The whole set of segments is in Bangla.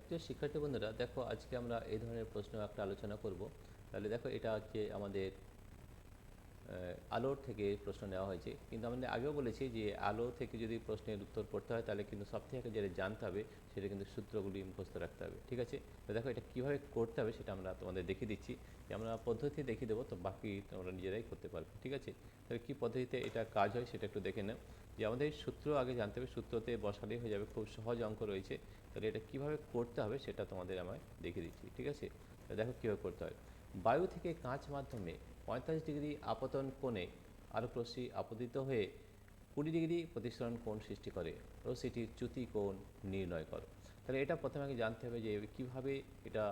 প্রিয় শিক্ষার্থী বন্ধুরা, দেখো আজকে আমরা এই ধরনের প্রশ্ন একটা আলোচনা করব। তাহলে দেখো, এটা হচ্ছে আমাদের আলোর থেকে প্রশ্ন নেওয়া হয়েছে, কিন্তু আমরা আগেও বলেছি যে আলো থেকে যদি প্রশ্নের উত্তর করতে হয় তাহলে কিন্তু সবথেকে যেটা জানতে হবে সেটা কিন্তু সূত্রগুলি মুখস্থ রাখতে হবে। ঠিক আছে? তো দেখো, এটা কীভাবে করতে হবে সেটা আমরা তোমাদের দেখিয়ে দিচ্ছি, যে আমরা পদ্ধতি দেখিয়ে দেবো, তো বাকি তোমরা নিজেরাই করতে পারবে। ঠিক আছে? তাহলে কী পদ্ধতিতে এটা কাজ হয় সেটা একটু দেখে নাও। যে আমাদের সূত্র আগে জানতে হবে, সূত্রতে বসালেই হয়ে যাবে, খুব সহজ অঙ্ক রয়েছে। তাহলে এটা কীভাবে করতে হবে সেটা তোমাদের আমায় দেখিয়ে দিচ্ছি। ঠিক আছে? তো দেখো কীভাবে করতে হয়। বায়ু থেকে কাঁচ মাধ্যমে 45 ডিগ্রি আপতন কোণে আলোক রশ্মি আপতিত হয়ে 20 ডিগ্রি প্রতিসরণ কোণ সৃষ্টি করে। রশ্মিটির চ্যুতি কোণ নির্ণয় করো। তাহলে এটা প্রথমে আগে জানতে হবে যে কীভাবে এটা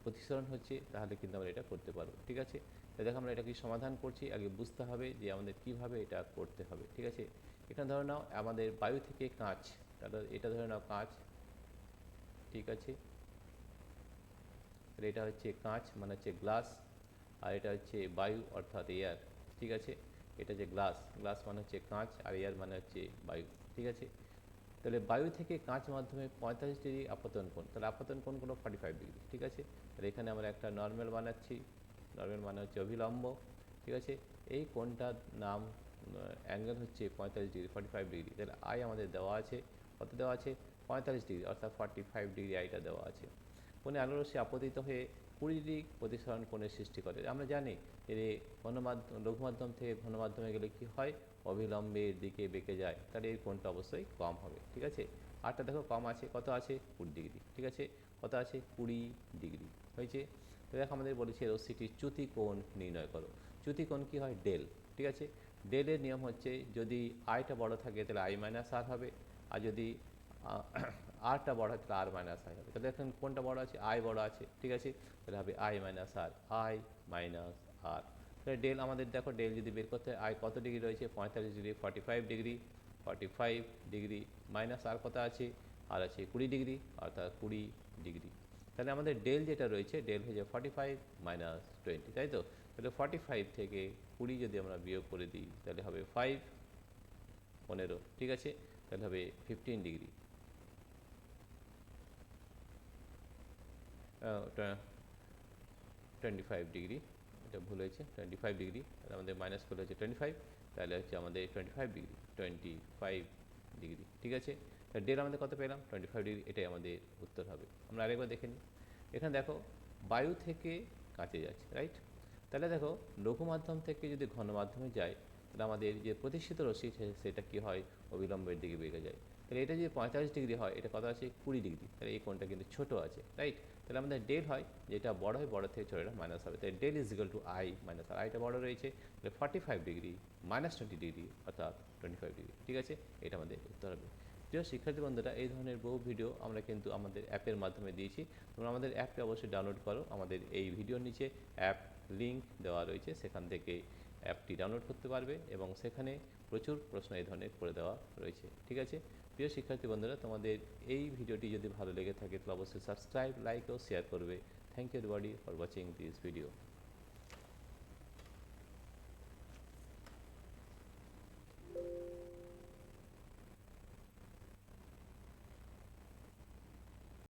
প্রতিসরণ হচ্ছে, তাহলে কিন্তু আমরা এটা করতে পারবো। ঠিক আছে? তো দেখো, আমরা এটা কি সমাধান করছি, আগে বুঝতে হবে যে আমাদের কিভাবে এটা করতে হবে। ঠিক আছে? এখানে ধরে নাও আমাদের বায়ু থেকে কাঁচ, তাহলে এটা ধরে নাও কাঁচ। ঠিক আছে? তাহলে এটা হচ্ছে কাঁচ, মানে হচ্ছে গ্লাস, আর এটা হচ্ছে বায়ু অর্থাৎ এয়ার। ঠিক আছে? এটা যে গ্লাস, গ্লাস মানে হচ্ছে কাঁচ, আর এয়ার মানে হচ্ছে বায়ু। ঠিক আছে? তাহলে বায়ু থেকে কাঁচ মাধ্যমে 45 ডিগ্রি আপতন কোণ, তাহলে আপতন কোণ কোনো 45 ডিগ্রি। ঠিক আছে? তাহলে এখানে আমরা একটা নর্মাল বানাচ্ছি। নর্মাল মানে হচ্ছে অভিলম্ব। ঠিক আছে? এই কোণটার নাম অ্যাঙ্গেল হচ্ছে 45 ডিগ্রি, 45 ডিগ্রি। তাহলে আই আমাদের দেওয়া আছে, কত দেওয়া আছে? 45 ডিগ্রি, অর্থাৎ 45 ডিগ্রি আইটা দেওয়া আছে। কোণে আলোর রশ্মি আপতিত হয়ে 20 ডিগ্রি প্রতিসরণ কোণের সৃষ্টি করে। আমরা জানি যে লঘু মাধ্যম থেকে ঘন মাধ্যমে গেলে কি হয়, অবিলম্বের দিকে বেঁকে যায়, তাহলে এই কোণটা অবশ্যই কম হবে। ঠিক আছে? আরটা দেখো কম আছে, কত আছে? 20 ডিগ্রি। ঠিক আছে? কত আছে? 20 ডিগ্রি হয়েছে। তো দেখো, আমাদের বলেছে রশ্মিটির চ্যুতি কোণ নির্ণয় করো। চ্যুতি কোণ কী হয়? ডেল। ঠিক আছে? ডেলের নিয়ম হচ্ছে, যদি আইটা বড় থাকে তাহলে আই মাইনাস আর হবে, আর যদি আরটা বড় হয় তাহলে আর মাইনাস আই হবে। তাহলে এখন কোনটা বড় আছে? আই বড় আছে। ঠিক আছে? তাহলে হবে I minus R, I minus R. তাহলে ডেল আমাদের দেখো, ডেল যদি বের করতে হয়, আই কত ডিগ্রি রয়েছে? 45 ডিগ্রি, 45 ডিগ্রি, 45 ডিগ্রি মাইনাস আর কত আছে? আর আছে 20 ডিগ্রি, অর্থাৎ 20 ডিগ্রি। তাহলে আমাদের ডেল যেটা রয়েছে, ডেল হয়ে যায় 45 মাইনাস 20, তাই তো? তাহলে 45 থেকে 20 যদি আমরা বিয়োগ করে দিই তাহলে হবে 5, 15। ঠিক আছে? তাহলে হবে 15 ডিগ্রি। 25 ডিগ্রি, এটা ভুল হয়েছে, 25 ডিগ্রি। তাহলে আমাদের মাইনাস করলে হচ্ছে 25, তাহলে হচ্ছে আমাদের 25 ডিগ্রি, 25 ডিগ্রি। ঠিক আছে? তাহলে ডেল আমাদের কত পেলাম? 25 ডিগ্রি। এটাই আমাদের উত্তর হবে। আমরা আরেকবার দেখে নিই। এখানে দেখো, বায়ু থেকে কাঁচে যাচ্ছে, রাইট? তাহলে দেখো, লঘু মাধ্যম থেকে যদি ঘন মাধ্যমে যায়, তাহলে আমাদের যে প্রতিষ্ঠিত রশ্মি সেটা কী হয়? অবিলম্বের দিকে বেগে যায়। তাহলে এটা যদি 45 ডিগ্রি হয়, এটা কত আছে? 20 ডিগ্রি। তাহলে এই কোণটা কিন্তু ছোটো আছে, রাইট? তাহলে আমাদের ডেল হয়, যেটা বড় হয় বড় থেকে ছোটোটা মাইনাস হবে। তাই del is equal to I minus R. আইটা বড় রয়েছে, তাহলে 45 ডিগ্রি মাইনাস 20 ডিগ্রি, অর্থাৎ 25 ডিগ্রি। ঠিক আছে? এটা আমাদের উত্তর হবে। প্রিয় শিক্ষার্থী বন্ধুরা, এই ধরনের বহু ভিডিও আমরা কিন্তু আমাদের অ্যাপের মাধ্যমে দিয়েছি। তোমরা আমাদের অ্যাপটি অবশ্যই ডাউনলোড করো। আমাদের এই ভিডিওর নিচে অ্যাপ লিঙ্ক দেওয়া রয়েছে, সেখান থেকে অ্যাপটি ডাউনলোড করতে পারবে, এবং সেখানে প্রচুর প্রশ্ন এই ধরনের করে দেওয়া রয়েছে। ঠিক আছে? প্রিয় শিক্ষার্থী বন্ধুরা, তোমাদের এই ভিডিওটি যদি ভালো লেগে থাকে তাহলে অবশ্যই সাবস্ক্রাইব, লাইক ও শেয়ার করবে। Thank you everybody for watching this video.